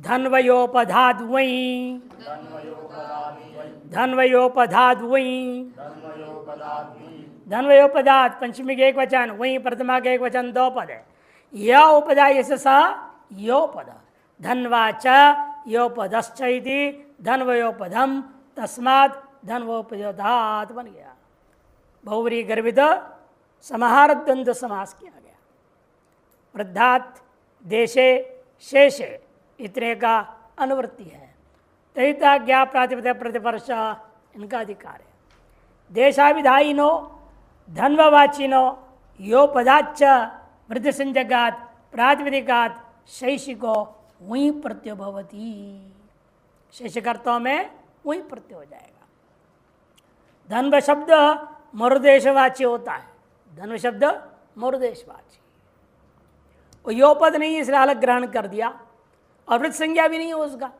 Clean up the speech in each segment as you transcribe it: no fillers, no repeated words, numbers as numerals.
धन्वयोपधाद्वयी धन्वयोपधाद्वयी धन्वयोपधात पंचमी के एक वचन, वही प्रथमा के एक वचन दो पद है। य उपदा यश स योपद धन्वाच योपदश्च इति धन्वयोपधम तस्मात् धन्वोपधात बन गया। बहुव्रीहि गर्भित समाहार द्वंद्व समास किया गया। वृद्धात देशे शेषे इतने का अनुवृत्ति है। तहिता ज्ञा प्रातिपद प्रतिवर्ष इनका अधिकार है। देशाभिधायिनो धन्ववाचिनो योपदाच्च वृद्धि संजगात प्रातिपदिकात शैषिको वही प्रत्यय भवती। शैषकर्ताओं में वही प्रत्यय हो जाएगा। धन्व शब्द मरुदेशवाची होता है। धन्व शब्द मरुदेशवाची, वो योपद नहीं इसलिए अलग ग्रहण कर दिया, और वृत्त संज्ञा भी नहीं है उसका,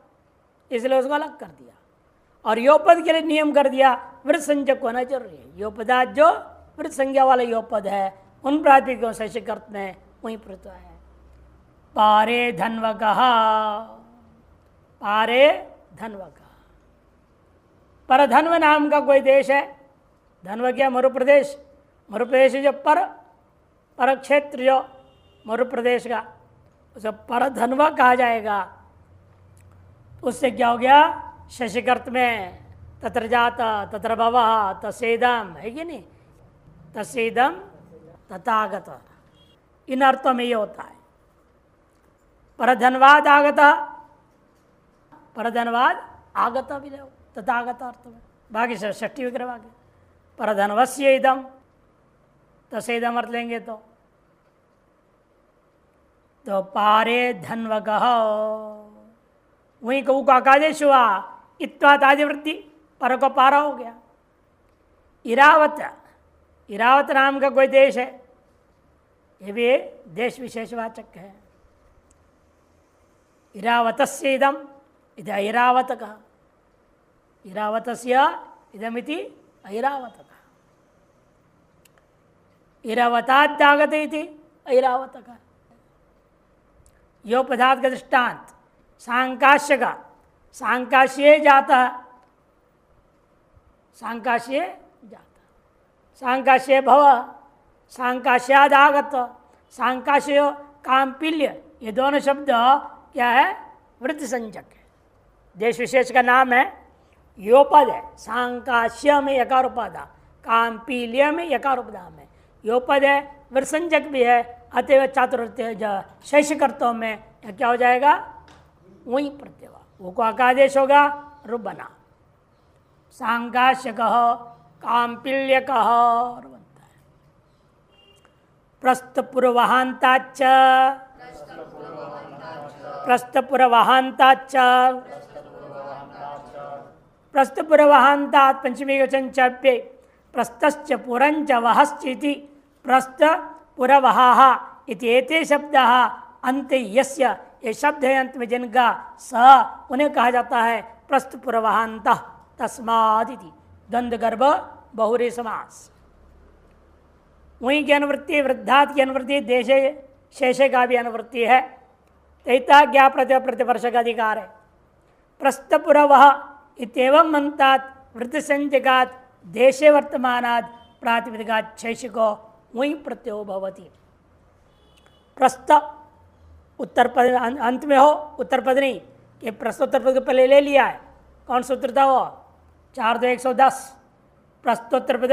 इसलिए उसको अलग कर दिया। और योपद के लिए नियम कर दिया वृत्त संज्ञक होना जरूरी है। योपदात जो वृत्त संज्ञा वाला योपद है उन प्रातिपदिकों से शिकर्त में वही प्रत्यय है। पारे धन्वकः, पारे धन्वकः, पर धन्व नाम का कोई देश है। धन्व क्या? मरुप्रदेश। मरुप्रदेश जो पर क्षेत्र जो मरुप्रदेश का, उसे पर धन्व कहा जाएगा। उससे क्या हो गया? शशिकर्त में तत्र जाता तत्र भवः तसेदम है कि नहीं, तसेदम तथागत, इन अर्थों में ये होता है। परधनवाद आगत, परधनवाद आगत भी रहो तथागत अर्थ में, बाकी षष्ठी विग्रह आगे। परधनवस्य इदम, तसेदम अर्थ लेंगे तो पारे धन्वगः, वहीं कऊ का आदेश हुआ। इत्वात आदिवृत्ति, पर को पारा हो गया। इरावत, इरावत नाम का कोई देश है, ये भी देश विशेषवाचक है। इरावतस्य इदम, इधर ऐरावत कहा। इरावतस्य इदमिति ऐरावत कहा। इरावताद्यागत इति ऐरावत कहा। यो पदार्थ का दृष्टांत सांकाश्य का, सांकाश्ये जाता, सांकाश्ये जाता, सांकाश्ये भव, सांकाश्यादागत, सांकाश्य काम्पिल्य, ये दोनों शब्द क्या है? वृत्ति संज्ञक है। देश विशेष का नाम है, योपद है। सांकाश्य में यकार उपादा, काम्पिल्य में यकार उपदा में योपद है, वृत्ति संज्ञक भी है। अतएव चातुर्वृत्य शैषकर्तों में क्या हो जाएगा? वही प्रत्यय, वो को आकादेश होगा रूप बना। सांकाश्य कह, काम्पिल्य कह बनता है। प्रस्थपुरवहांताच्च, प्रस्थपुरवहांताच्च, प्रस्थपुरवहांतात पंचमी वचन चव्ये प्रस्थश्च पुरंच वहश्चिति प्रस्थपुरवहाः इति एते शब्दाः अन्ते यस्य, ये शब्द है अंत में जिनका, स उन्हें कहा जाता है प्रस्थपुरवहांतः तस्मादिति। द्वंद्व गर्भ बहुरी समास। वहीं की अनुवृत्ति, वृद्धात की अनुवृत्ति, देशे शेषे का भी अनुवृत्ति है। तैता ज्ञा प्रत्यय प्रतिवर्ष का अधिकार है। प्रस्थपुरवः इत्येवं मंतात वृत्ति संज्ञकात् देशे वर्तमानात् प्रातिपदिकात् शैषिको वहीं प्रत्ययो भवति। प्रस्थ उत्तर पद अंत में हो, उत्तर पद नहीं, ये प्रस्थ उत्तर पद को पहले ले लिया है। कौन सूत्र था वो? 4-2-110 प्रस्तोत्तर पद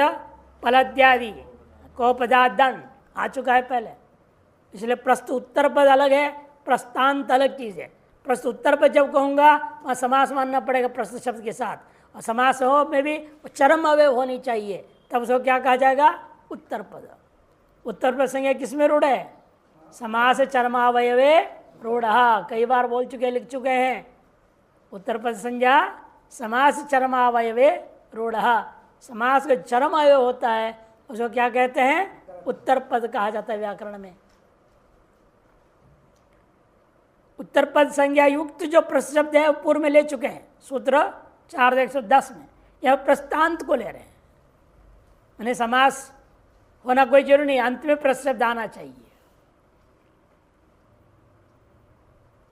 पलद्यादि को पदादन आ चुका है पहले, इसलिए प्रस्तु उत्तर पद अलग है, प्रस्तांत अलग चीज़ है। प्रस्तु उत्तर पद जब कहूँगा वहाँ समास मानना पड़ेगा प्रस्तुत शब्द के साथ, और समास हो में भी चरम अवय होनी चाहिए, तब उसको क्या कहा जाएगा? उत्तर पद। उत्तर पद संज्ञा किसमें रूढ़ है? समास चरमावयवे रूढ़, कई बार बोल चुके, लिख चुके हैं। उत्तर पद संज्ञा समास चरमावयवे रूढ़, समास का चरम अवयव होता है, उसको क्या कहते हैं? उत्तर पद कहा जाता है व्याकरण में। उत्तर पद संज्ञा युक्त जो प्रश्न शब्द है वो पूर्व में ले चुके हैं, सूत्र 4-110 में। यह प्रस्तांत को ले रहे हैं, यानी समास होना कोई जरूरी नहीं, अंत में प्रश्न शब्द आना चाहिए।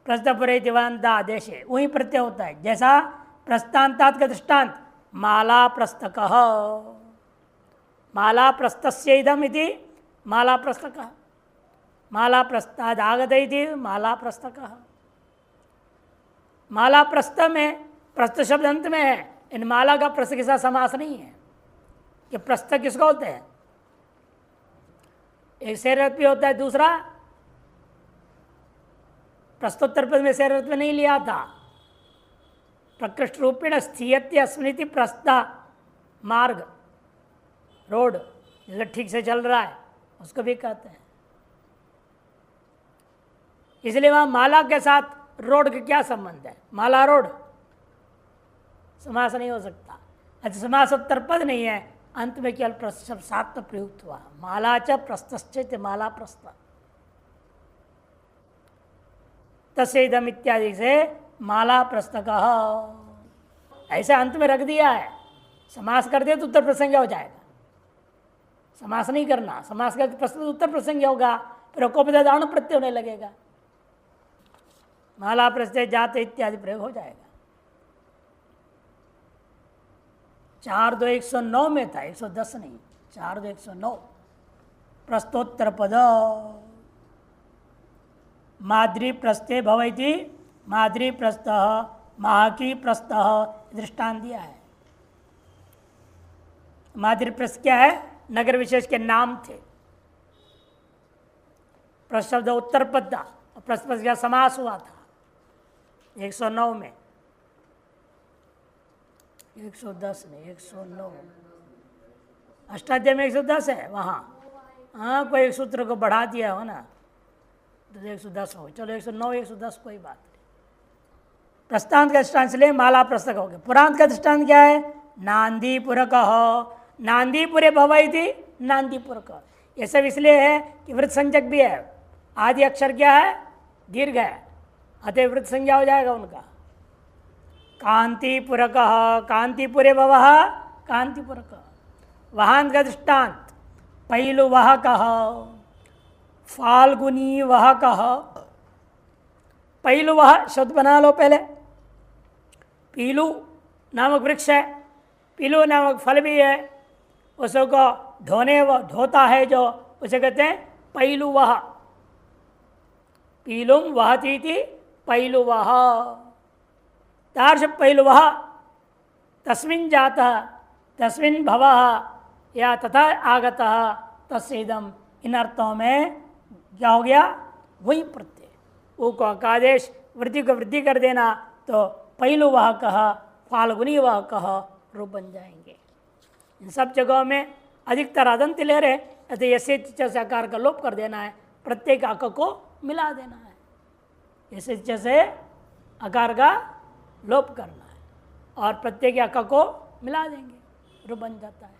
प्रस्तपुरे दिवांत आदेश वही प्रत्यय होता है। जैसा प्रस्तांतात का दृष्टांत माला प्रस्तकः, माला प्रस्तस्य इदम इति माला प्रस्तकः, माला प्रस्ताद आगत इति माला प्रस्तकः। माला प्रस्त में प्रस्त शब्द अंत में है, इन माला का प्रस्त के साथ समास नहीं है कि प्रस्त किसको होते हैं, एक सेरत्व होता है, दूसरा प्रस्तोत्तर पद में सेरत्व नहीं लिया था। प्रकृष्ट रूपेण स्थीयते अस्मिति प्रस्ता मार्ग रोड जैसे ठीक से चल रहा है उसको भी कहते हैं। इसलिए वहां माला के साथ रोड का क्या संबंध है, माला रोड समास नहीं हो सकता। अच्छा समास उत्तर पद नहीं है, अंत में केवल प्रस्त शब्द साथ में प्रयुक्त हुआ, माला च प्रस्तश्च माला प्रस्त तस्येदम इत्यादि से माला प्रस्तकः ऐसे अंत में रख दिया है। समास कर दिया तो उत्तर प्रसंग हो जाएगा, समास नहीं करना, समास कर प्रस्तुत उत्तर प्रसंग होगा, फिर कोपदान प्रत्यय होने लगेगा, माला प्रत्यय जाते इत्यादि प्रयोग हो जाएगा। 4-2-109 में था, 110 नहीं, 4-2-109 प्रस्तोत्तर पद माद्री प्रस्ते भवति, माद्री प्रस्तः महाकी प्रस्तः दृष्टांत दिया है। माद्री प्रस्थ क्या है, नगर विशेष के नाम थे। प्रस्थ शब्द उत्तर पद था, प्रस्थ पद का समास हुआ था 109 में, 110 नहीं 109 अष्टाध्याय में 110 है वहाँ। हाँ कोई एक सूत्र को बढ़ा दिया हो ना तो 110 हो, चलो 109 110 कोई बात नहीं। प्रस्तांत का दृष्टांत ले माला प्रस्तक हो गया। पुरांत का दृष्टांत क्या है, नांदीपुर कहो, नांदीपुरे भवति नांदीपुर का। ये सब इसलिए है कि वृत्त संज्ञक भी है, आदि अक्षर क्या है दीर्घ है, अतः वृत्त संज्ञा हो जाएगा उनका। कांतिपुर कह, कांतिपुरे भवः कांतिपुर का। वहां का दृष्टांत पैलु वह कह, फाल्गुनी वह कह। पैलु वह शब्द बना लो पहले, पीलू नामक वृक्ष है, पीलू नामक फल भी है, उसको ढोता है जो, उसे कहते हैं पैलु वह। पीलुम वहती थी पैलु वह, तार्श पैलु वह तस्मिन् जातः तस्मिन् भवः या तथा आगतः तस्येदम। इन अर्थों में क्या हो गया, वही प्रत्यय, वो को आदेश वृद्धि को वृद्धि कर देना तो पैलु वह कह फाल्गुनी वह कह रूप बन जाएंगे। इन सब जगहों में अधिकतर अदंत ले रहे, अतः यसे से आकार का लोप कर देना है, प्रत्येक अक को मिला देना है, यसे से आकार का लोप करना है और प्रत्येक अक को मिला देंगे, रूप बन जाता है।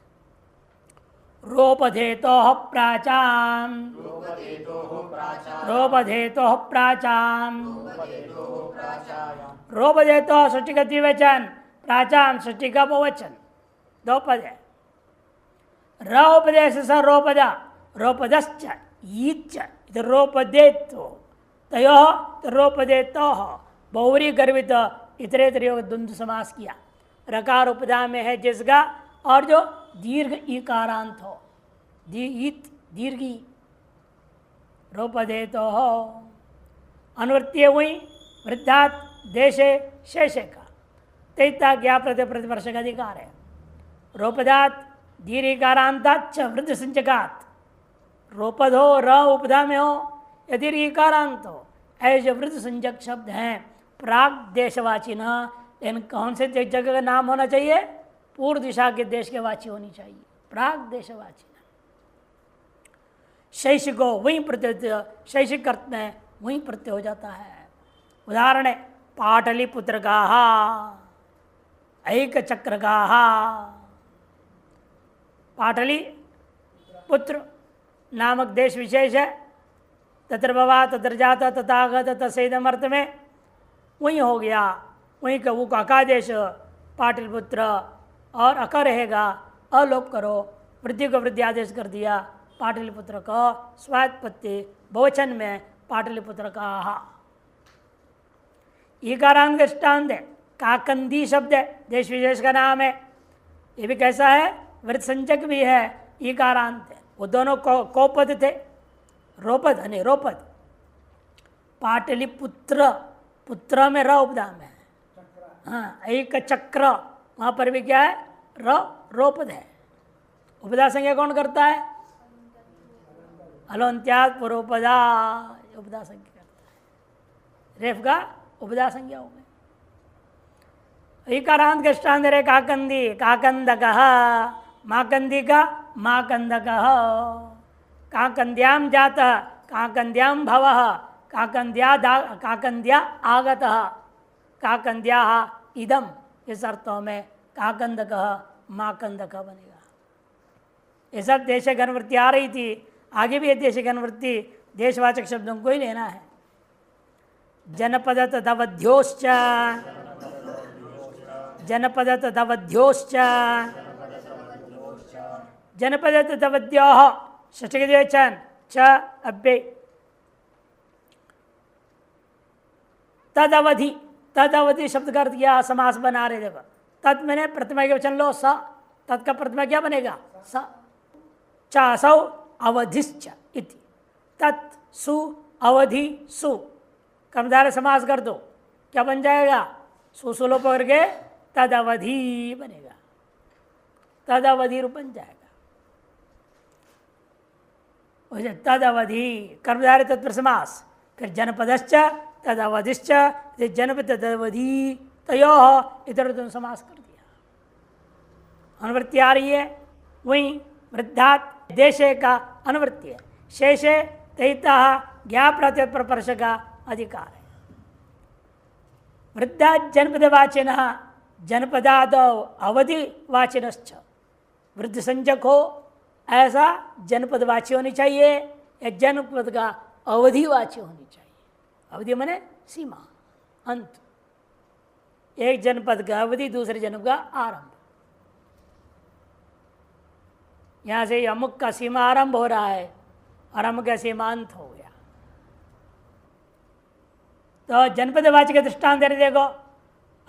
रोपधेतोः प्राचाम, रोपधेतोः प्राचाम, रोपधेतोः षष्ठी का द्विवचन, प्राचाम षष्ठी का बहुवचन, दो पद है। र उपदेश स रोपदा, रोपदश्च ईच्च इति रोपदेतो तयोः रोपदेतोः बहुरी गर्वित इतरेतर योग द्वंद्व समास किया। रकार उपदा में है जिसका, और जो दीर्घ ईकारांत हो, दीर्घी रोपदेतो हो। अनुवृत्तीय हुई वृद्धात देशे शेषे का तैता ज्ञा प्रतिवर्ष का अधिकार है। रोपदात दीर्घकारांताच वृद्ध संचकात, रोपद हो र उपधा में हो या दीर्घकारांत हो, ऐसे वृद्ध संचक शब्द हैं प्राग देशवाची न। इन कौन से जगह का नाम होना चाहिए, पूर्व दिशा के देश के वाची होनी चाहिए, प्राग देशवाची। शैशिको वहीं प्रत्यय, शैशिक अर्थ में वहीं प्रत्यय हो जाता है। उदाहरण है पाटलिपुत्र का, ऐक चक्र का। पाटली पुत्र नामक देश विशेष है, तत्र भवा तत्र जाता तथागत तसेदम अर्थ में वहीं हो गया, वहीं का वो अकादेश पाटलिपुत्र और अका रहेगा, अलोप करो, वृद्धि को वृद्धि आदेश कर दिया, पाटलिपुत्र का स्वात्पत्ति बहुवचन में पाटलिपुत्र का। ईकारांत दृष्टांत है। काकंदी शब्द है, देश विशेष का नाम है। ये भी कैसा है? वृत्त संचक भी है, ईकारांत है। वो दोनों कोपद थे, रोपद नहीं रोपद। पाटलिपुत्र, पुत्र में र उपदान है। हाँ, एक चक्र, वहां पर भी क्या है? र रोपद है। उपदा संज्ञा कौन करता है? हलोन्त्यात पूर्वपदा उपदा संज्ञा करता है। रेफ का उपदा संज्ञा हो गया। ईकारांत के दृष्टांत रे काकंदी, काकंदकः, माकंदी का माकंदकः, काकंद्याम जातः, काकंद्याम भवः, काकंद्या आगतः, काकंद्याः इदम। इस अर्थों में काकंदकः माकंदकः बनेगा। ये सब देश घनवृत्ति आ रही थी, आगे भी ये देश घनवृत्ति देशवाचक शब्दों को ही लेना है। जनपद तदवध्योश्च, जनपद तदवध्योश्च, जनपद तदवध्योः षष्ठीवचन च अव्यय। तदवधि, तदवधि शब्द का अर्थ क्या? समास बना रहे देखो। तत् मैंने प्रथमा के वचन लो, स, तत् का प्रथमा क्या बनेगा? स। चासौ अवधिश्च इति, तत् सु अवधि सु, कर्मधारय समास कर दो, क्या बन जाएगा? सुसुलो पकड़ के तद अवधि बनेगा, तद अवधि रूप बन जाएगा। तद अवधि कर्मधारय तत्पर समास, फिर जनपदश्च तद अवधिश्च, जनपद तद अवधि तयोः, इधर उधर समास कर दिया। अनुवृत्ति आ रही है। वहीं वृद्धात देशे का अनुवृत्ति है। शेषे तहिता ज्ञा प्रत्यय का अधिकार है। वृद्धात जनपदवाचिन, जनपदाद अवधि वाचिनश्च। वृद्ध संजक हो ऐसा जनपदवाची होनी चाहिए या जनपद का अवधिवाची होनी चाहिए। अवधि माने सीमा, अंत। एक जनपद का अवधि, दूसरे जनपद का आरंभ। यहां से अमुक का सीमा आरंभ हो रहा है और अमुक का सीमा अंत हो गया। तो जनपदवाची का दृष्टांत देखो,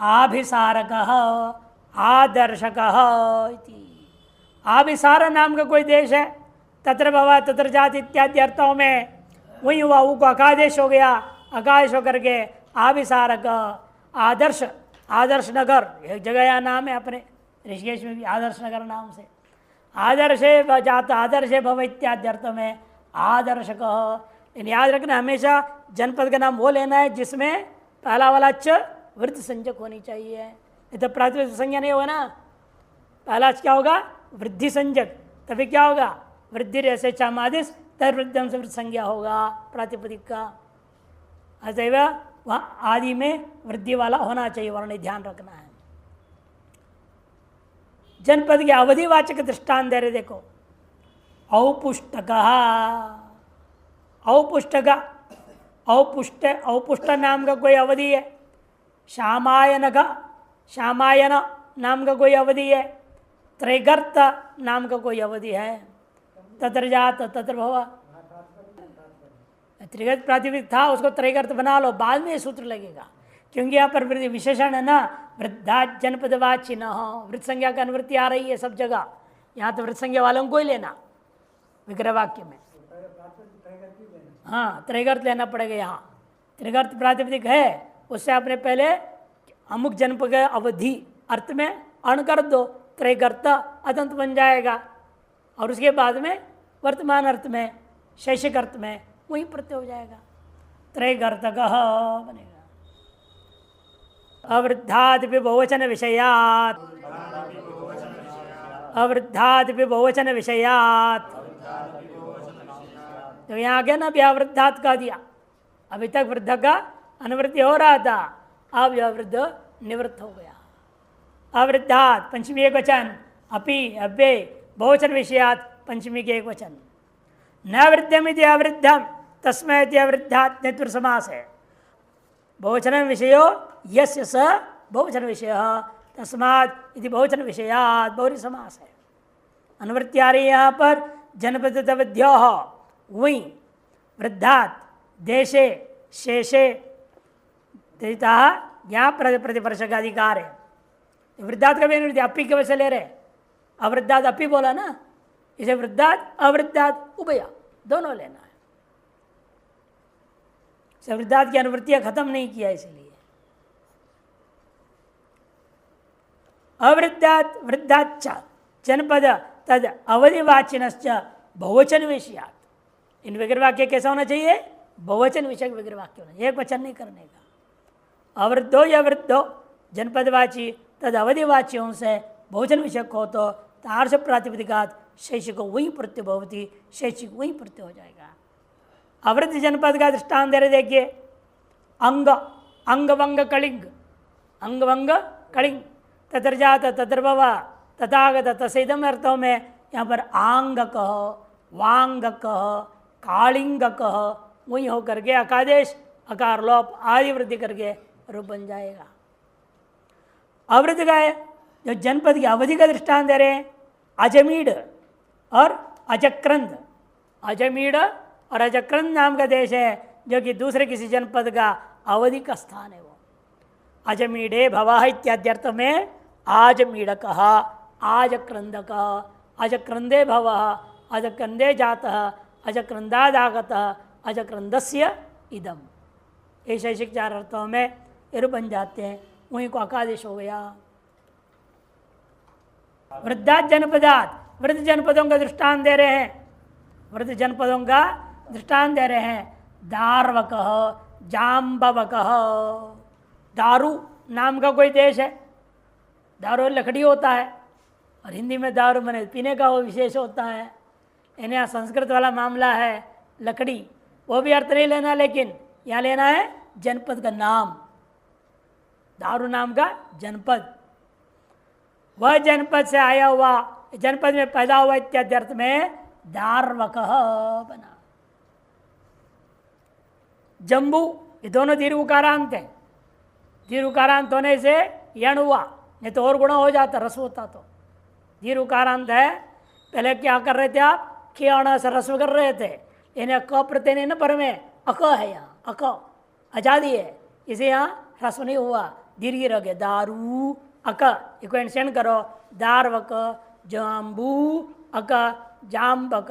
आभिसारक आदर्शक इति। आभिसार नाम का कोई देश है, तत्र भव तत्र जाति इत्यादि अर्थों में वही हुआ, वो को अकादेश हो गया। अकादेश होकर के आभिसारक, आदर्श, आदर्श नगर एक जगह या नाम है अपने ऋषिकेश में भी आदर्श नगर नाम से। आदर्शे जात आदर्शे भव इत्यादि अर्थों में आदर्शक। याद रखना हमेशा जनपद का नाम वो लेना है जिसमें पहला वाला च वृत्त संजक होनी चाहिए, नहीं तो प्रातिपदिक संज्ञा नहीं होगा ना। पहला क्या होगा? वृद्धि संजक, तभी क्या होगा? वृद्धि ऐसे चामादिश तर वृद्धम से वृत्त संज्ञा होगा प्रातिपदिक का। अतएव वहाँ आदि में वृद्धि वाला होना चाहिए, वर्ण ध्यान रखना है। जनपद के अवधिवाचक दृष्टांत दे रहे देखो। औपुष्टक, औपुष्टक, औपुष्ट, औपुष्ट नाम का कोई अवधि है। श्यामायन का, श्यामायन नाम का कोई अवधि है। त्रैगर्त नाम का कोई अवधि है। तत्र जात तत्र भव, त्रिगत प्रातिपदिक था, उसको त्रैगर्त बना लो, बाद में ये सूत्र लगेगा। क्योंकि यहाँ पर विशेषण है ना, वृद्धा जनपदवाची न हो, वृत्त संज्ञा का अनुवृत्ति आ रही है सब जगह। यहाँ तो वृत्त संज्ञा वालों को ही लेना विग्रह वाक्य में। हाँ, त्रैगर्त लेना पड़ेगा। यहाँ त्रिगर्त प्रातिपदिक है, उससे आपने पहले अमुक जनपद अवधि अर्थ में अण कर दो, त्रैगर्त अदंत बन जाएगा। और उसके बाद में वर्तमान अर्थ में, शैक्षिक अर्थ में वही प्रत्यय हो जाएगा, त्रैगर्तकः बनेगा। अवृद्धादिपि बहुवचन विषयात्, अवृद्धादिपि बहुवचन विषयात्। तो यहाँ आगे ना भी अवृद्धात कह दिया। अभी तक वृद्ध का अनुवृत्ति हो रहा था, अब यह वृद्ध निवृत्त हो गया। अवृद्धात पंचमी एक वचन, अपि अव्यय बहुवचन विषयात् पंचमी के एक वचन। न वृद्धम इति अवृद्धम तस्मै इति अवृद्धात् नेतृ समास है। बहुवचन विषयो यस्य स बहुवचन विषय तस्मात् इति बहुवचन विषयात् बहुरी समास है। अनुवृत्ति आ रही है यहाँ पर जनपद तवध्योः, वहीं वृद्धात् देशे शेषे त्यजिता ज्ञान प्रतिपर्श का अधिकार है। वृद्धात का भी नहीं, अपी के वैसे ले रहे, अवृद्धात अपी बोला ना, इसे वृद्धात अवृद्धात उभया दोनों लेना है। वृद्धात की अनुवृत्तियां खत्म नहीं किया, इसलिए अवृद्धात वृद्धाच्च जनपद तद अवधिवाचिनश्च बहुवचन विषयात्। इन विग्रहवाक्य कैसा होना चाहिए? बहुवचन विषय विग्रहवाक्य होना, एक वचन नहीं करने का। अवृद्धो या वृद्धो जनपदवाची तद अवधिवाच्यों से बहुवचन विषय हो तो तार्श प्रातिपदिकात शैषिक को वही प्रत्यय भवती, शैषिक वही प्रत्यय हो जाएगा। अवृद्ध जनपद का दृष्टांत दे रहे, देखिए अंग अंग वंग कलिंग, अंग वंग कलिंग, तत्र जात तत्र भव तथागत तसेदम अर्थों में यहाँ पर आंग कह, वांग कह, कालिंग कह, वही होकर के अकादेश अकार लोप आदि वृद्धि करके रूप बन जाएगा। अवृद्ध का है जो जनपद की अवधि का दृष्टांत दे रहे हैं, अजमीड और अजक्रंद। अजमीड और अजक्रंद नाम का देश है जो कि दूसरे किसी जनपद का अवधि का स्थान है। वो अजमीडे भवा इत्यादि अर्थ में आजमीड कहा, आजक्रंद अजक्रंदे भव, अजक्रंदे जातः, अजक्रंदादागत, अजक्रंदस्य इदम, ऐसे ऐसे चार अर्थों में रूप बन जाते हैं। वहीं को अकादेश हो गया। वृद्धात जनपदात, वृद्ध जनपदों का दृष्टांत दे रहे हैं, वृद्ध जनपदों का दृष्टांत दे रहे हैं। दार्वक, जाम्बवक, दारू नाम का कोई देश है, दारू लकड़ी होता है और हिंदी में दारू मैंने पीने का वो विशेष होता है। इन्हें संस्कृत वाला मामला है लकड़ी, वो भी अर्थ नहीं लेना, लेकिन यहाँ लेना है जनपद का नाम, दारू नाम का जनपद, वह जनपद से आया हुआ, जनपद में पैदा हुआ इत्यादि अर्थ में दार्वक बना। जम्बू, ये दोनों दीर्घकारांत है, दीर्घकारांत होने से यण हुआ, नहीं तो और गुणा हो जाता, रस होता तो। दीर्घकारांत है, पहले क्या कर रहे थे आप, खियाणा से रस्व कर रहे थे, इन्हें क प्रत्यय नहीं ना, पर में अक है, यहाँ अक आजादी है, इसे यहाँ ह्रस्व नहीं हुआ, दीर्घ रह गया। दारू अक, इक्वेंशन करो, दार्वक जाम्बू अक जाम्बक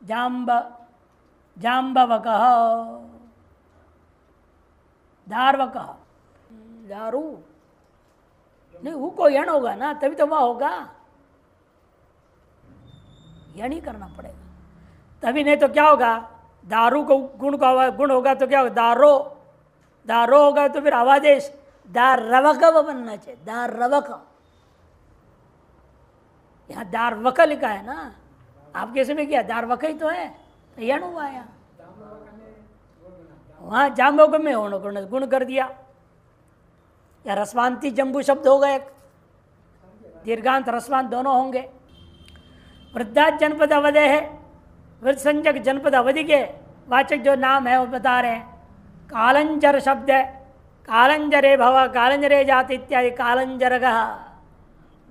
जाम्ब जाम्बवक दार्वक, दारू नहीं, हु को यण होगा ना, तभी तो वह होगा, यण ही करना पड़ेगा, तभी नहीं तो क्या होगा, दारू को गुण का गुण होगा तो क्या होगा, दारो, दारो होगा तो फिर आवादेश दारवक बनना चाहिए, दारवक। यहाँ दारवक लिखा है ना, आप कैसे में किया, दारवक ही तो है, तो यण हुआ यहाँ, वहाँ जाम्बवक में होने गुण कर दिया। या रसवांती जम्बू शब्द होगा, एक दीर्घांत रसवांत दोनों होंगे। वृद्धात जनपद अवधि है, वृद्ध संजक जनपद अवधि के वाचक जो नाम है वो बता रहे हैं। कालंजर शब्द है, कालंजरे भव, कालंजरे जाति इत्यादि कालंजर कहा।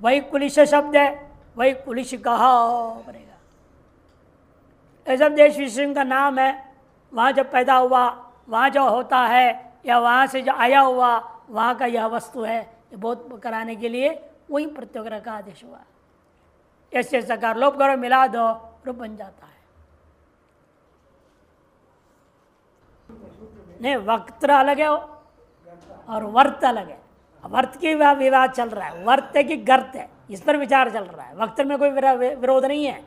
वही कुलिश शब्द है, वही कुलिश कहा बनेगा। ये सब देश विशेष का नाम है, वहाँ जब पैदा हुआ, वहाँ जो होता है, या वहाँ से जो आया हुआ, वहाँ का यह वस्तु है, ये बोध कराने के लिए वही प्रत्योग्रह का आदेश हुआ। ऐसे सकार लोप करो, मिला दो, रूप बन जाता है। नहीं, वक्त अलग है और वर्त अलग है। वर्त की विवाद चल रहा है, वर्त है कि गर्त है, इस पर विचार चल रहा है। वक्त में कोई विरोध नहीं है,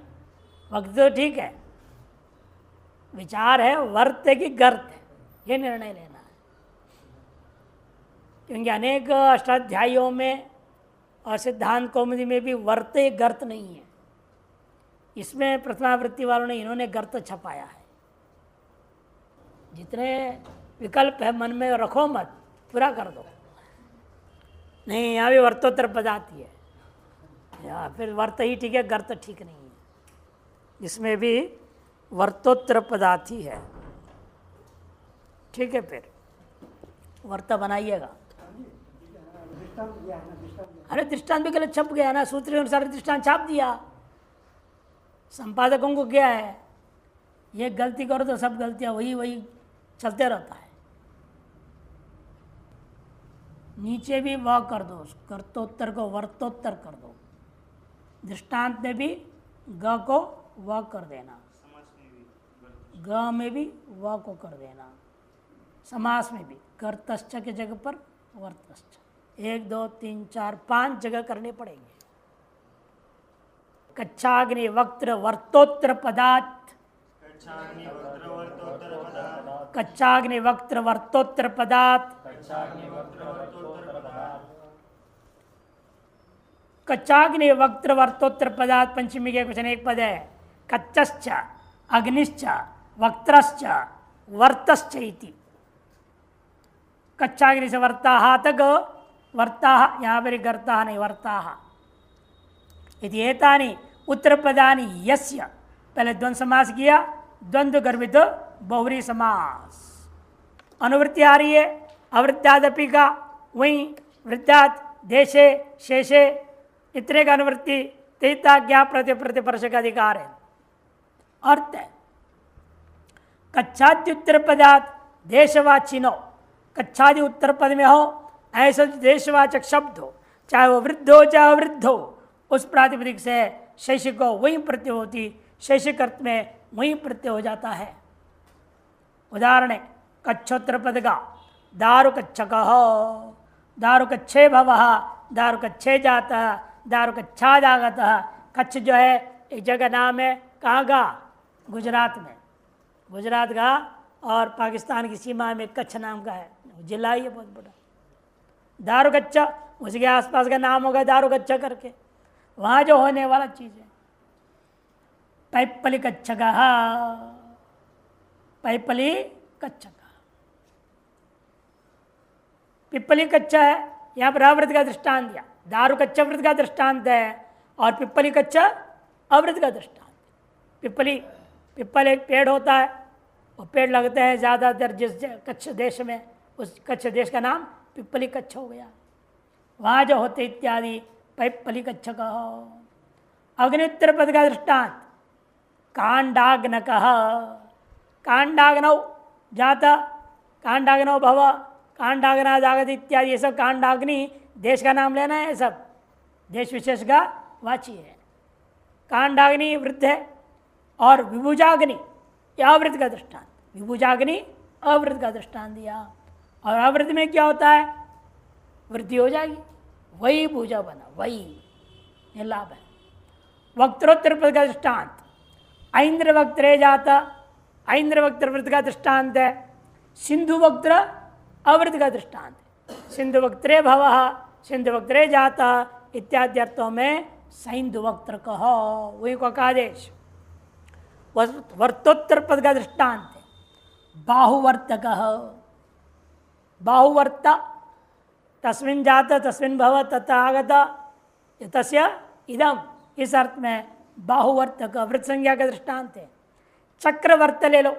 वक्त तो ठीक है, विचार है वर्त है कि गर्त है, ये निर्णय लेना है। क्योंकि अनेक अष्टाध्यायियों में और सिद्धांत कौमुदी में भी वर्त गर्त नहीं है, इसमें प्रथमावृत्ति वालों ने इन्होंने गर्त छपाया है। जितने विकल्प है मन में रखो मत, पूरा कर दो। नहीं, यहाँ भी वर्तोत्तर पद आती है, या फिर वर्त ही ठीक है, गर्त ठीक नहीं है, इसमें भी वर्तोत्तर पद आती है। ठीक है, फिर वर्त बनाइएगा। अरे दृष्टांत भी गलत छप गया ना, सूत्र के अनुसार दृष्टांत छाप दिया, संपादकों को क्या है, ये गलती करो तो सब गलतियां वही वही चलते रहता है। नीचे भी व कर दो, कर्तोत्तर को वर्तोत्तर कर दो। दृष्टांत में भी ग को व कर देना, ग में भी व को कर देना, समास में भी कर्तश्च के जगह पर वर्तश्च। 1 2 3 4 5 जगह करने पड़ेंगे। कच्छाग्नि वक्त्र वर्तोत्तर पदार्थ, कच्छाग्नि वक्त्र वर्तोत्तर पदार्थ, कच्छाग्नि वक्त्र वर्तोत्तर पदार्थ पंचमी के क्वेश्चन एक पद है। कच्चश्च अग्निश्च वक्त्रश्च वर्तश्च इति। कच्छाग्नि से वर्ताः तक वर्ताः, यहाँ पर गर्ताः नहीं वर्ताः इति। एतानि उत्तरपदानि यस्य, पहले द्वंद्व समास किया, द्वंद्व गर्भित बहुव्रीहि समास। अनुवृत्ति आ रही है अवृद्धादपि का, वहीं वृद्धात देशे शेषे इतने का अनुवृत्ति तेता ज्ञा प्रति प्रतिपर्श का अधिकार है। अर्थ है कच्छादि उत्तर पदार्थ देशवाचिनो, कच्छादि उत्तर पद में हो ऐसा देशवाचक शब्द हो, चाहे वो वृद्ध हो चाहे वृद्ध हो, उस प्रातिपदिक से शैशिक को वही प्रत्यय होती, शैशिक अर्थ में वही प्रत्यय हो जाता है। उदाहरण कच्छोत्तर पद का दारु कच्छक, दारु कच्छे भव, दारु कच्छे जाता, दारु कच्छा जागत। कच्छ जो है एक जगह नाम है, कहाँ का? गुजरात में, गुजरात का और पाकिस्तान की सीमा में कच्छ नाम का है, जिला ही है बहुत बड़ा। दारु कच्छा उसके आसपास का नाम होगा दारु कच्छा करके, वहाँ जो होने वाला चीज़ है। पैपली कच्छका, पैपली कच्छका, पिपली कच्चा है, यहाँ पर अवृत का दृष्टांत दिया। दारु कच्चा वृत का दृष्टांत है और पिपली कच्चा अवृत का दृष्टांत। पिपली, पिपल एक पेड़ होता है, वो पेड़ लगते हैं ज़्यादातर जिस कच्छ देश में, उस कच्छ देश का नाम पिपली कच्छ हो गया। वहाँ जो होते इत्यादि पैपली कच्छ कहो। अग्नित्र पद का दृष्टांत कांडाग्न कह, कांडाग्नौ जाता, कांडाग्नौ भव, कांडाग्ना जागत इत्यादि, ये सब कांडाग्नि देश का नाम लेना है, ये सब देश विशेष का वाची है। कांडाग्नि वृद्ध है और विभुजाग्नि अवृत का दृष्टांत, विभुजाग्नि अवृत का दृष्टांत दिया। और अवृत में क्या होता है? वृद्धि हो जाएगी, वही भुजा बना, वही ये लाभ है। वक्त्रोत्तर पद का दृष्टांत ऐन्द्र वक्त्रे जाता, ऐन्द्र वक्त्र वृत्त का दृष्टांत है। सिंधु वक्त्र अवृत का दृष्टांत है। सिंधु वक्त्रे भव, सिंधु वक्त्रे जाता इत्यादि अर्थों में सैंधु वक्त्र कहो, वही को आदेश। वर्तोत्तर पद का दृष्टांत है बाहुवर्तक, बाहुवर्त तस्मिन् जात तस्मिन् भव तथा आगत तस्य इदम, इस अर्थ में बाहुवर्तक वृत्त संज्ञा का दृष्टांत है। चक्रवर्त ले लो,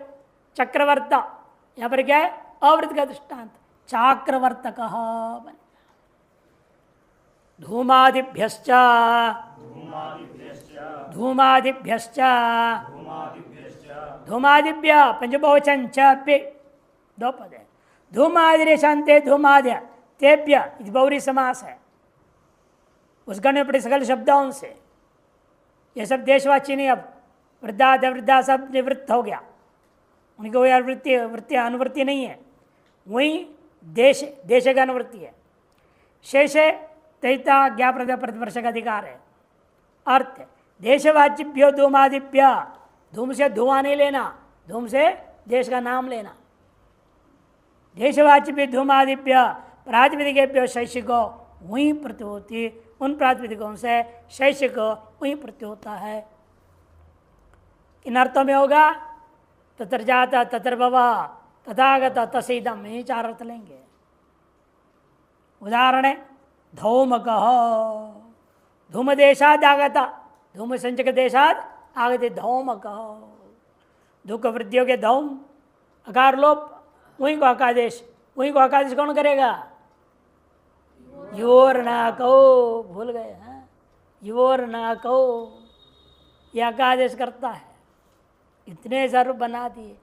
चक्रवर्त यहाँ पर क्या है? अवृत्त का दृष्टांत, चाक्रवर्तक। धूमादिभ्यश्च, धूमादिभ्यश्च, धूमादिभ्य पंचबहुवचन च पे दो पद है। धूमादि शांते धूमाद्य तेभ्य बहुव्रीहि समास है। उस गण पड़े सकल शब्दों से, ये सब देशवाची नहीं। अब वृद्धा वृद्धा सब निवृत्त हो गया, उनकी कोई अनुवृत्ति वृत्ति अनुवृत्ति नहीं है, वही देश देश का अनुवृत्ति है। शेषे तैता ज्ञाप्रद प्रतिवर्ष का अधिकार है। अर्थ देशवाचिभ्यो धूमादिभ्य, धूम से धुआं नहीं लेना, धूम से देश का नाम लेना। देशवाचिभ्य धूमादिभ्य प्रातिपदिकेभ्यो शैशिको वहीं प्रत्यय होती, उन प्रातिपदिकों से शैशिक वहीं प्रत्यय होता है। इन अर्थों में होगा तत्र जाता तत्र भव तथागत तसेदम, ये चार अर्थ लेंगे। उदाहरण है धौमक, धूम देशाद आगत, धूम संचक देशाद आगते धौमक। दुख वृद्धियों के धौम अकार लोप, वहीं को अकादेश, वहीं को अकादेश कौन करेगा? योर ना कहो, भूल गए हैं, योर ना कहो, यह अकादेश करता है। इतने जरूर बना दिए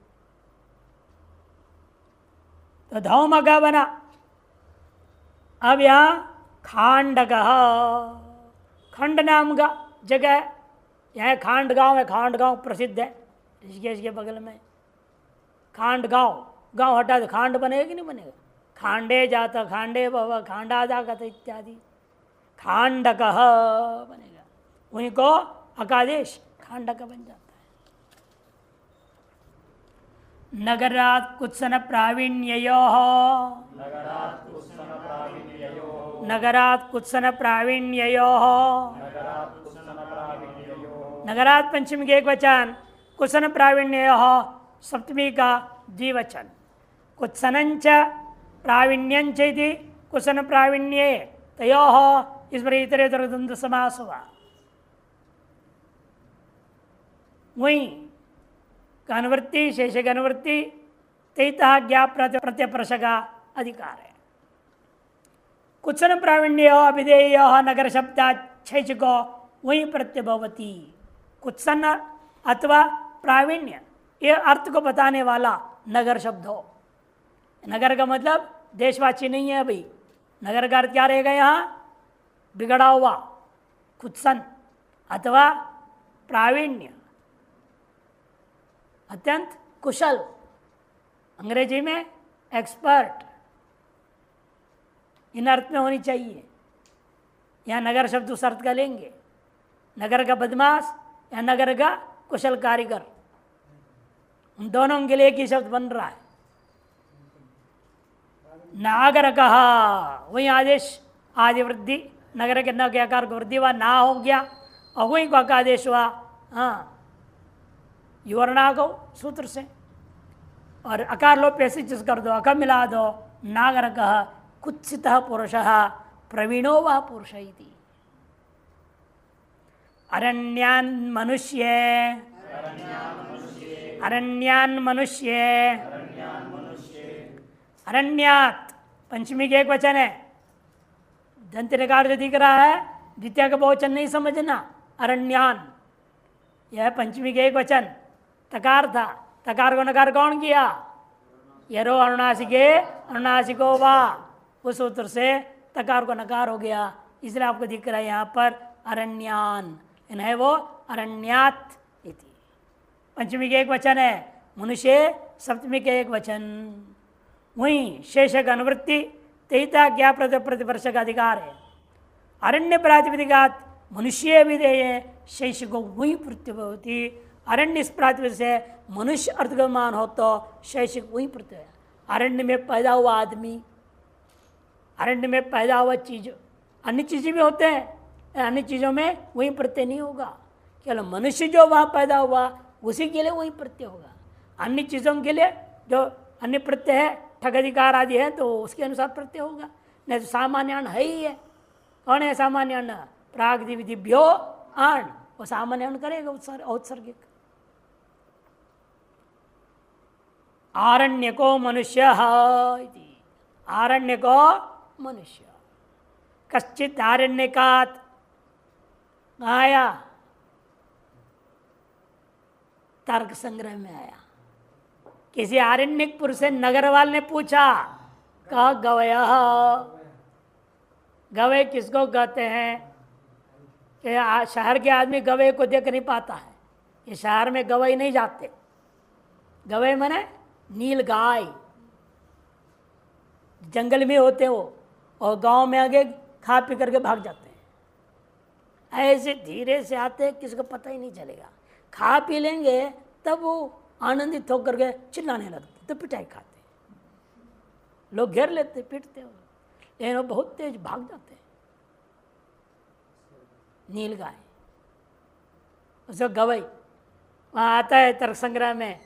तो धौमका बना। अब यहाँ खांडक, खंड नाम का जगह है, यहाँ खांड गांव है। खांड गांव प्रसिद्ध है ऋषिकेश के बगल में। खांड गांव, गांव हटा दो, खांड बनेगा कि नहीं बनेगा? खांडे जाता खांडे भव खांडा जागत इत्यादि, खांडक बनेगा, वहीं को अकादेश खांडक बन जाता है। नगरात् कुत्सन प्रावीण्ययोः, नगरात् कुत्सन प्रावीण्ययोः, नगरात् पंचमी के एक वचन, कुत्सन प्रावीण्ययोः सप्तमी का द्विवचन। कुत्सनंच प्रावीण्यंच इति कुत्सन प्रावीण्ये तयोः, इस पर इतरेतर द्वंद्व समास हुआ। वहीं अनुवृत्ति शेष अनुवृत्ति तेतः ज्ञा प्रत्यप्रश का अधिकार है। कुत्सन प्रावीण्य अभिधेय नगर शब्दाच्छैचिको वही प्रत्यभवती। कुत्सन अथवा प्रावीण्य ये अर्थ को बताने वाला नगर शब्द हो। नगर का मतलब देशवासी नहीं है अभी। नगर का अर्थ क्या रहेगा यहाँ? बिगड़ा हुआ। कुत्सन अथवा प्रावीण्य अत्यंत कुशल, अंग्रेजी में एक्सपर्ट, इन अर्थ में होनी चाहिए। यहाँ नगर शब्द उस अर्थ का लेंगे, नगर का बदमाश या नगर का कुशल कारीगर, उन दोनों के लिए एक ही शब्द बन रहा है। नागर कहा वही आदेश आदि वृद्धि, नगर के न के आकार को वृद्धि हुआ, ना हो गया और वही को आदेश हुआ। हाँ, युवर्णा को सूत्र से, और अकार लोप पे जिस कर दो, अक मिला दो। नागर कह कुत्सित पुरुष प्रवीणो व पुरुष इति। अरण्यान मनुष्य, अरण्यान मनुष्य, अरण्यात पंचमी के एक वचन है। दंत नकार जो दिख रहा है द्वितीय का बहुवचन नहीं समझना। अरण्यान यह पंचमी के एक वचन, तकार था, तकार को नकार कौन किया? यरो अनुनासिके अनुनासिको वा, उस सूत्र से तकार को नकार हो गया, इसलिए आपको दिख रहा है यहाँ पर अरण्यान, है वो अरण्यात इति। पंचमी के एक वचन है, मनुष्य सप्तमी के एक वचन। वहीं शेषक अनुवृत्ति तेता ज्ञा प्रतिवर्ष का अधिकार है। अरण्य प्रातिपदिकात मनुष्य विधेय शेष को वही प्रत्यय। अरण्य इस प्रातिपदिक से मनुष्य अर्थगमान हो तो शैक्षिक वही प्रत्यय। अरण्य में पैदा हुआ आदमी, अरण्य में पैदा हुआ चीज, अन्य चीजें भी होते हैं, अन्य चीजों में वही प्रत्यय नहीं होगा। केवल मनुष्य जो वहाँ पैदा हुआ उसी के लिए वही प्रत्यय होगा। अन्य चीजों के लिए जो अन्य प्रत्यय है, ठग अधिकार आदि है, तो उसके अनुसार प्रत्यय होगा। नहीं तो सामान्य अन्न है ही है। कौन है सामान्य अन्न? प्राग्दिव्यो अन्न, वो सामान्य अन्न करेगा औत्सर्गिक। आरण्य को मनुष्य, आरण्य को मनुष्य। कश्चित आरण्यकात आया, तर्क संग्रह में आया। किसी आरण्यक पुरुष से नगरवाल ने पूछा, कहा गवय, गवय किसको कहते हैं? कि शहर के आदमी गवय को देख नहीं पाता है। ये शहर में गवय नहीं जाते। गवय माने नील गाय, जंगल में होते हो और गांव में आगे खा पी करके भाग जाते हैं। ऐसे धीरे से आते हैं, किसी को पता ही नहीं चलेगा। खा पी लेंगे तब वो आनंदित होकर के चिल्लाने लगते, तो पिटाई खाते, लोग घेर लेते, पीटते हो, लेकिन वो बहुत तेज भाग जाते हैं। नील गाय, उसको गवई। वहाँ आता है तर्क संग्रह में,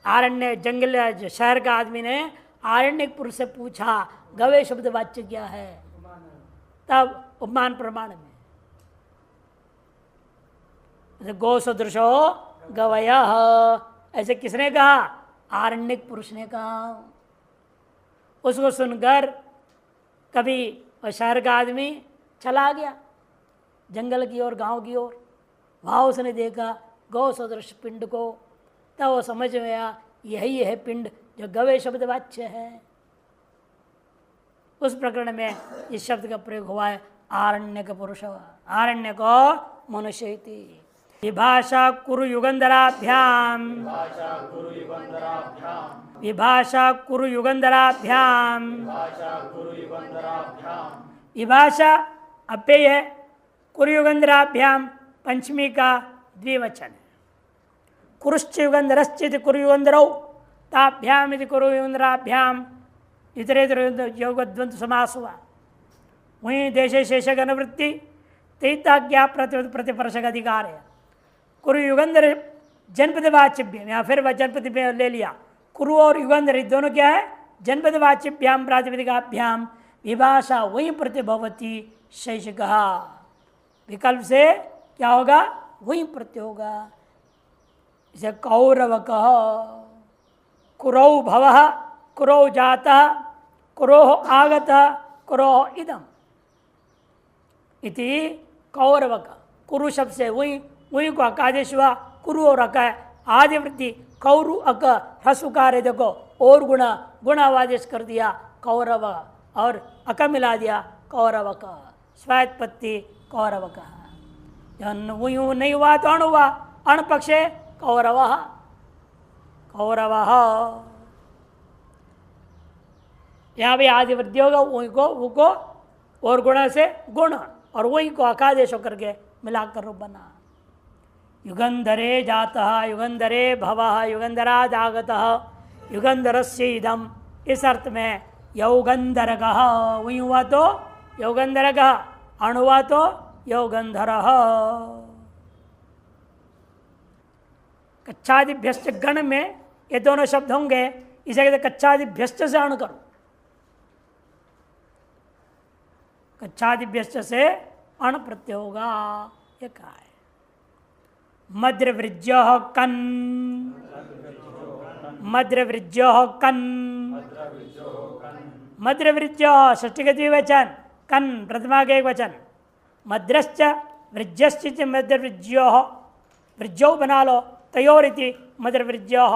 आरण्य जंगल शहर का आदमी ने आरण्य पुरुष से पूछा गवय शब्द वाच्य क्या है? तब उपमान प्रमाण में गो सदृशो गवय, ऐसे किसने कहा? आरण्यक पुरुष ने कहा। उसको सुनकर कभी शहर का आदमी चला गया जंगल की ओर, गांव की ओर। वहाँ उसने देखा गौ सदृश पिंड को, तब वो समझ में आया यही है पिंड जो गवय शब्द वाच्य है। उस प्रकरण में इस शब्द का प्रयोग हुआ है आरण्यक पुरुष, आरण्य को मनुष्य इति। विभाषा कुरु युगंधराभ्याम, विभाषा कुरु युगंधराभ्याम, विभाषा अपेय है, कुरु युगंधराभ्याम पंचमी का द्विवचन। कुरुश्च युगंधरश्चित कुरु युगंधरौ ताभ्याम इति कुरु युगंधराभ्याम इतरेतर योगद्वंद समास हुआ। वहीं देशे शेषक अनुवृत्ति तैताज्ञा प्रतिपर्शक अधिकार है। कुरु युगंधर जनपदवाचिभ्याम, या फिर वह जनपद में ले लिया। कुरु और युगंधर दोनों क्या है? जनपदवाचिभ्याम प्रातिपदिकाभ्याम विभाषा वही प्रतिभवती शैषिक। विकल्प से क्या होगा? वही प्रत्यय होगा। जैसे कौरव कह, कुरौ भवः, कुरौ जातः, कुरोः आगतः, कुरोः इदम् इति कौरव का। कुरु शब्द से वही को अकादेश हुआ। कुरु और अक आदि वृद्धि कौरु अक ह्रस्वकार है। देखो और गुणावादेश कर दिया कौरव और अक मिला दिया कौरव का, स्वायत्पत्ति कौरव का। वही नहीं हुआ तो अण हुआ, अण पक्षे कौरव कौरव। यहाँ भी आदि वृद्धि होगा, वही को वो को और गुण से गुण और वही को अकादेश होकर के मिलाकर रूप बना। युगंधरे जातः, युगंधरे भवः, युगंधराद आगतः, युगंधरस्य इदम्। इस अर्थ में यौगंधरगः वही हुआ तो यौगंधरगः, अण हुआ तो यौगंधरः। कच्छादिभ्यश्च गण में ये दोनों शब्द होंगे, इसे कहते कच्छादिभ्यश्च से अण करो। कच्छादिभ्यश्च से अण प्रत्यय होगा। ये कहा है। मद्रवृज्य कन, मद्रवृज्य कन, मद्रवृज्य षष्ठी का द्विवचन, कन प्रथमा का एक वचन। मद्रश्च वृज्यश्च मद्रवृज्यो, वृज्यो बना लो तयोरिति मद्रवृज्यो।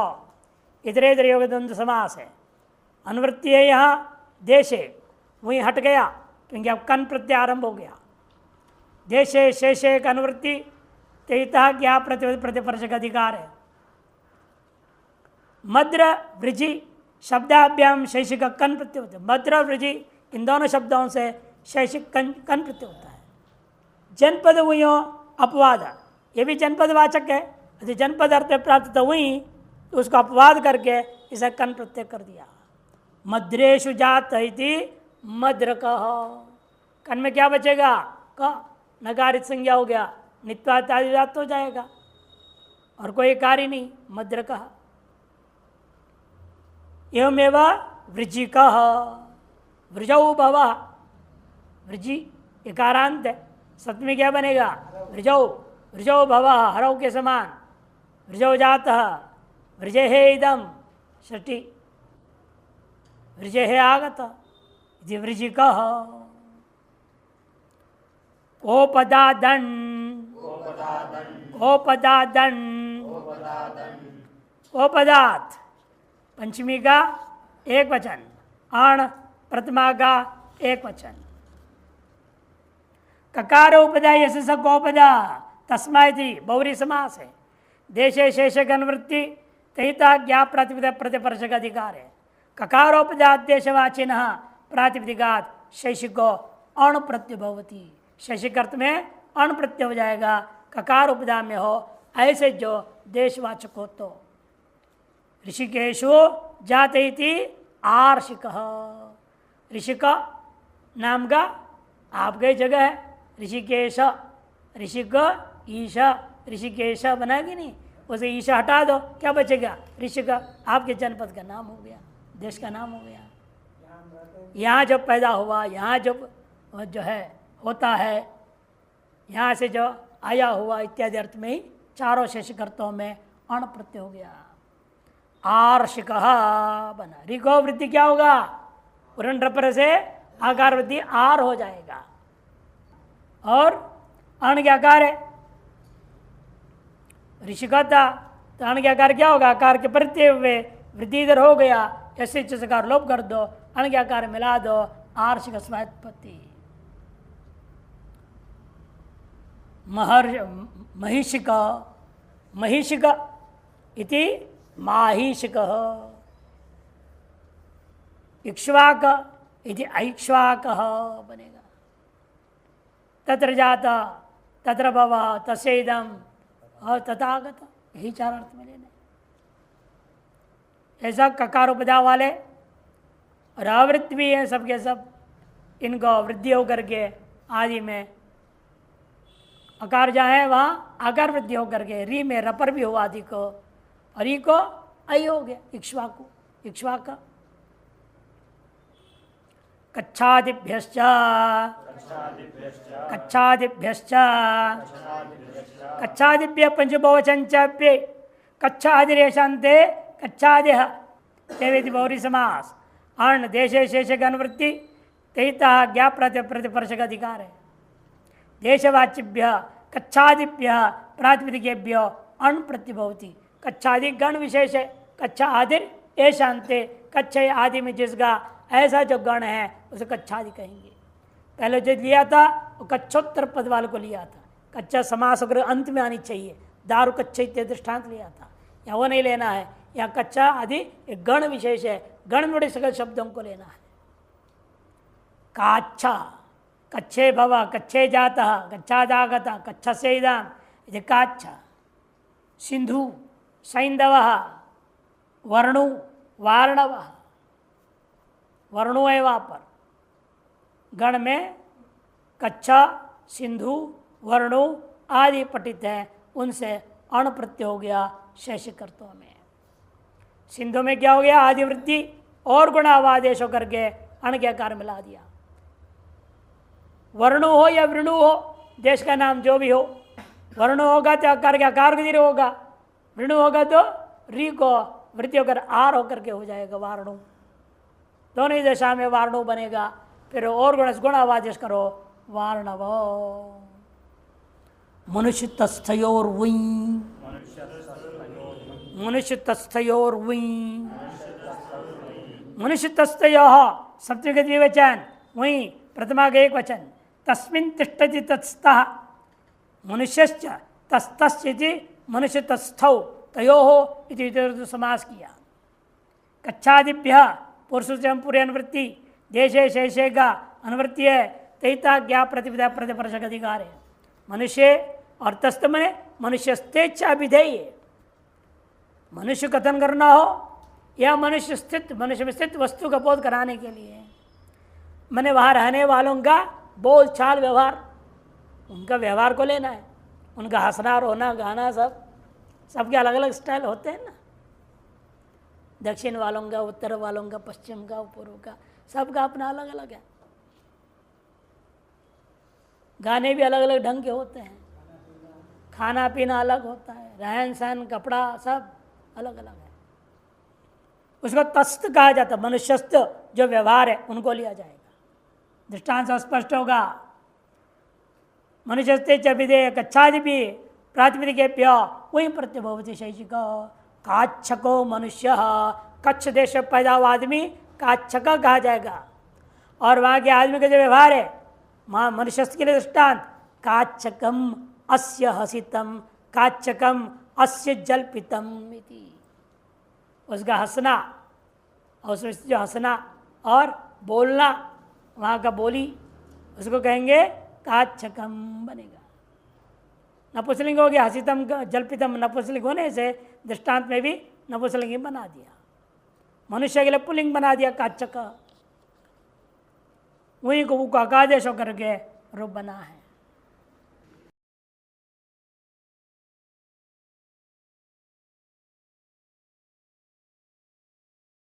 इतरेतर योग द्वंद्व समास है। अनुवृत्ति है यहाँ देशे, वहीं हट गया क्योंकि अब कन प्रत्यय आरंभ हो गया। देशे शेषे का अनुवृत्ति तेता क्या प्रतिपर्शक अधिकार है। मद्र वृजि शब्दाभ्याम शैषिक कन प्रत्यय होता है। मद्र वृजि इन दोनों शब्दों से शैषिक कन प्रत्यय होता है। जनपद हुई अपवाद, ये भी जनपद वाचक है। यदि जनपद अर्थ प्राप्त हुई तो उसको अपवाद करके इसे कन प्रत्यय कर दिया। मद्रेशु जात इति मद्र कह, कन में क्या बचेगा? क, नकारित संज्ञा हो गया, नित्वादिजात हो जाएगा और कोई कार्य नहीं। मद्र कह एवमेव वृजि कह, वृजौ भव, वृजि एकारांत है, सप्तमी क्या बनेगा? वृजौ, वृजौ भव हरौ के समान। वृजौ जातः, वृजे हे इदम षष्ठी, वृजे हे आगत इति वृजि कह। कोपदादन, कोपदादन, कोपदात पंचमी का एक वचन, अण प्रथमा का एक वचन। ककार उपदा यश स कोपदा तस्माइति बहुरी समास है। देशे शेषक अनुवृत्ति तहिता ज्ञा प्रातिपदिक प्रतिपर्शक अधिकार है। ककारोपदात देशवाचिन प्रातिपदिकात शैषिको अण प्रत्यय भवति। शैषिक अर्थ में अण प्रत्यय हो जाएगा। ककार उपदा में हो ऐसे जो देशवाचक हो तो। ऋषिकेशु जाते इति आर्षिक, ऋषिक नाम का आपके जगह है ऋषिकेश, ऋषिक ईश, ऋषिकेश बनाएगी नहीं, उसे ईशा हटा दो क्या बचेगा? ऋषिक आपके जनपद का नाम हो गया, देश का नाम हो गया। यहाँ जब पैदा हुआ, यहाँ जब जो है होता है, यहाँ से जो आया हुआ इत्यादि अर्थ में ही चारों शेषकर्ताओं में अण प्रत्यय हो गया। आर्षिक बना। रिको वृद्धि क्या होगा? उरण रपर से आकार वृद्धि आर हो जाएगा और अण के आकार है ऋषिका था तो अण के आकार क्या होगा? आकार के प्रत्यय हुए वृद्धि इधर हो गया, ऐसे चकार लोप कर दो, अण के आकार मिला दो, आर्षिक स्वात्पत्ति। महिषिक महिषिक इति माहिषिक, इक्ष्वाक इति ऐक्ष्वाक बनेगा। तत्र जाता तत्र भव तस्यैदम और तथागत, यही चार अर्थ में लेने। ऐसा ककार उपदा वाले और आवृत्ति भी है सबके सब, इनको वृद्धि होकर के आदि में अकार जहाँ है वहाँ आकार वृद्धि होकर के री में रपर भी हो आदि को, और ई को आई हो गया इक्ष्वाकु इक्ष्वाक। कच्छादिभ्यश्च कच्छादिभ्यश्च कच्छादिभ्य पंचबहुवचनचाप्ये कच्छादिरेशान्ते कच्छादिह तेवेति बहुरी समास। अर्ण देशे शेषक अनुवृत्ति तैता ज्ञाप प्रतिपर्शक अधिकार है। देशवाचिभ्य कच्छादिभ्य प्रातिपदिकेभ्य अण प्रत्यभवती। कच्छादि गण विशेष है। कच्छा आदिर ऐशांते, कच्छ आदि में जिसका ऐसा जो गण है उसे कच्छादि कहेंगे। पहले जो लिया था वो कच्छोत्तर पद वाले को लिया था, कच्चा समास अगर अंत में आनी चाहिए, दारु कच्चे इत्यादि दृष्टांत लिया था, या वो नहीं लेना है। या कच्चा आदि एक गण विशेष है, गण में सकल शब्दों को लेना है। काच्छा कच्छे भव कच्छे जाता कच्छादागता कच्छ से इदाम यदि काच्छा। सिंधु सैंधव वर्णु वार्णव, वर्णु है वहाँ पर गण में कच्छा सिंधु वर्णु आदि पठित है, उनसे अण प्रत्यय हो गया शेष कर्तों में। सिंधु में क्या हो गया आदिवृद्धि और गुणावादेश होकर के अण के आकार मिला दिया। वर्णु हो या वृणु हो, देश का नाम जो भी हो, वर्णु होगा तो आकार के आकार के धीरे होगा, वृणु होगा तो री को वृद्धि होकर आर होकर के हो जाएगा वार्णु। दोनों ही दशा में वार्णु बनेगा। फिर और गुणावादेश करो वार्णव। मनुष्य तस्थयोर वुई मनुष्य तस्थयोर वुई मनुष्य तस्थय सप्तमी का द्विवचन, वही प्रथमा का एक वचन। तस्मिन् तिष्ठति तत्स्थः मनुष्यश्च तस्तस्यति मनुष्य तस्थौ तयोः इति समास किया। कच्छादिभ्य पुरुषोच्चम पूरे अनुवृत्ति, देशे शेषे का अनुवृत्ति है, तैता ज्ञा प्रतिपदा प्रतिपर्शक अधिकार है। मनुष्य और तस्त में मनुष्यस्तेच्छा विधेय, मनुष्य कथन करना हो या मनुष्य स्थित, मनुष्य में स्थित वस्तु का बोध कराने के लिए, मैंने वहाँ रहने वालों का बोल चाल व्यवहार, उनका व्यवहार को लेना है। उनका हंसना रोना गाना सबके अलग अलग स्टाइल होते हैं ना, दक्षिण वालों का, उत्तर वालों का, पश्चिम का, पूर्व का, सबका अपना अलग अलग है। गाने भी अलग अलग ढंग के होते हैं, खाना पीना अलग होता है, रहन सहन कपड़ा सब अलग अलग है। उसको तस्त कहा जाता है। मनुष्यस्थ जो व्यवहार है उनको लिया जाएगा। दृष्टांत से स्पष्ट होगा। मनुष्यस्ते च विधेय कच्छादि भी प्रातिपदिकेभ्य वही प्रत्यभवति शैषिक। काच्छको मनुष्य, कच्छ देश में पैदा हुआ आदमी काच्छक कहा जाएगा। और वहाँ के आदमी का जो व्यवहार है, वहाँ मनुष्यस्थ के लिए दृष्टांत काच्छकम अस्य हसितम काच्छकम अस्य जल्पितम इति। उसका हंसना और उसमें जो हंसना और बोलना, वहाँ का बोली, उसको कहेंगे काच्छकम बनेगा। नपुंसकलिंग हो गया, हसितम जल्पितम नपुंसकलिंग होने से दृष्टांत में भी नपुंसकलिंग बना दिया। मनुष्य के लिए पुल्लिंग बना दिया काच्छक, वहीं को अकादेश होकर के रूप बना है।